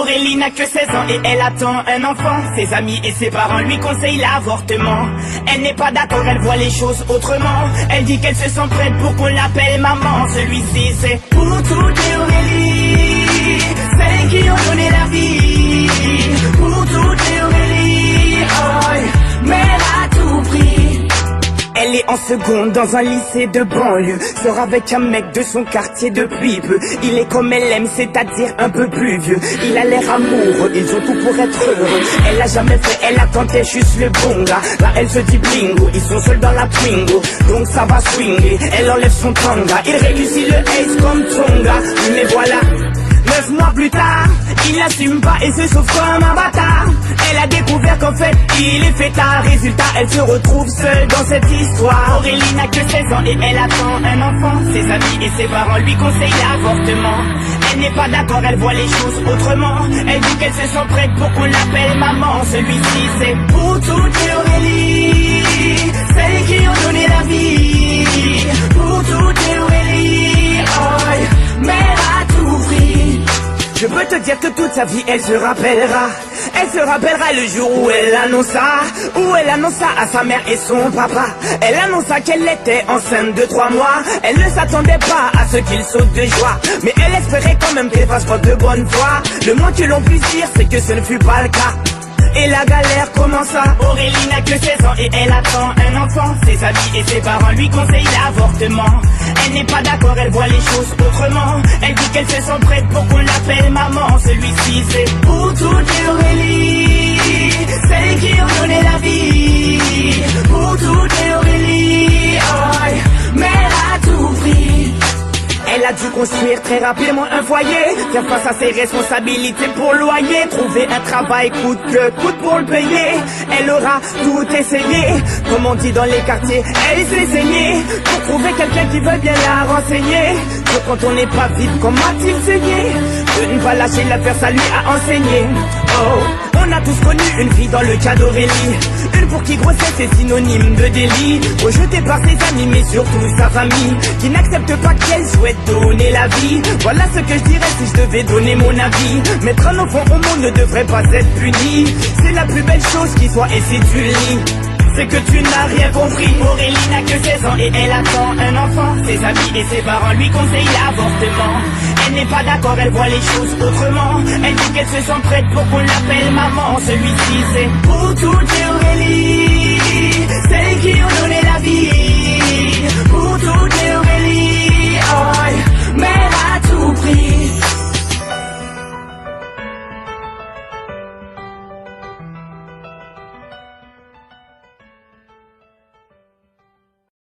Aurélie n'a que 16 ans et elle attend un enfant. Ses amis et ses parents lui conseillent l'avortement. Elle n'est pas d'accord, elle voit les choses autrement. Elle dit qu'elle se sent prête pour qu'on l'appelle maman. Celui-ci c'est pour toutes les Aurélie, celles qui ont donné la vie. Pour toutes les Aurélie, oh, mère à tout prix. Elle est en seconde dans un lycée de banlieue. Sort avec un mec de son quartier depuis peu. Il est comme elle aime, c'est-à-dire un peu plus vieux. Il a l'air amoureux, ils ont tout pour être heureux. Elle a jamais fait, elle attendait juste le bon gars. Là elle se dit blingo, ils sont seuls dans la Twingo. Donc ça va swinger, elle enlève son tanga. Il réussit le ace comme Tonga. Mais voilà, 9 mois plus tard, il n'assume pas et se sauve comme un bâtard. Elle a découvert qu'en fait, il est fêtard. Résultat, elle se retrouve seule dans cette histoire. Aurélie n'a que 16 ans et elle attend un enfant. Ses amis et ses parents lui conseillent l'avortement. Elle n'est pas d'accord, elle voit les choses autrement. Elle dit qu'elle se sent prête pour qu'on l'appelle maman. Celui-ci c'est pour toutes les Aurélie, celles qui ont donné la vie. Pour toutes les Aurélie, oh, mère à tout prix. Je peux te dire que toute sa vie elle se rappellera. Elle se rappellera le jour où elle annonça à sa mère et son papa. Elle annonça qu'elle était enceinte de 3 mois. Elle ne s'attendait pas à ce qu'il saute de joie, mais elle espérait quand même qu'elle fasse preuve de bonne foi. Le moins que l'on puisse dire c'est que ce ne fut pas le cas. Et la galère commença. Aurélie n'a que 16 ans et elle attend un enfant. Ses amis et ses parents lui conseillent l'avortement. Elle n'est pas d'accord, elle voit les choses autrement. Elle dit qu'elle se sent prête pour qu'on l'appelle maman. Celui-ci c'est pour toutes les Aurélie, celles qui ont donné la vie. Pour toutes les Aurélie, oh, mère à tout prix. Elle a dû construire très rapidement un foyer, faire face à ses responsabilités pour le loyer, trouver un travail coûte que coûte pour le payer. Elle aura tout essayé, comme on dit dans les quartiers, elle s'est saignée pour trouver quelqu'un qui veut bien la renseigner. Que quand on n'est pas vite, comment a-t-il saigné? De ne pas lâcher l'affaire, ça lui a enseigné. Oh, on a tous connu une fille dans le cas d'Aurélie, une pour qui grossesse est synonyme de délit, rejetée par ses amis mais surtout sa famille, qui n'accepte pas qu'elle souhaite donner la vie. Voilà ce que je dirais si je devais donner mon avis. Mettre un enfant au monde ne devrait pas être puni. C'est la plus belle chose qui soit et si tu le lis, c'est que tu n'as rien compris. Aurélie n'a que 16 ans et elle attend un enfant. Ses amis et ses parents lui conseillent l'avortement. Elle n'est pas d'accord, elle voit les choses autrement. Elle dit qu'elle se sent prête pour qu'on l'appelle maman. Celui-ci c'est pour toutes les Aurélie, celles qui ont donné la vie.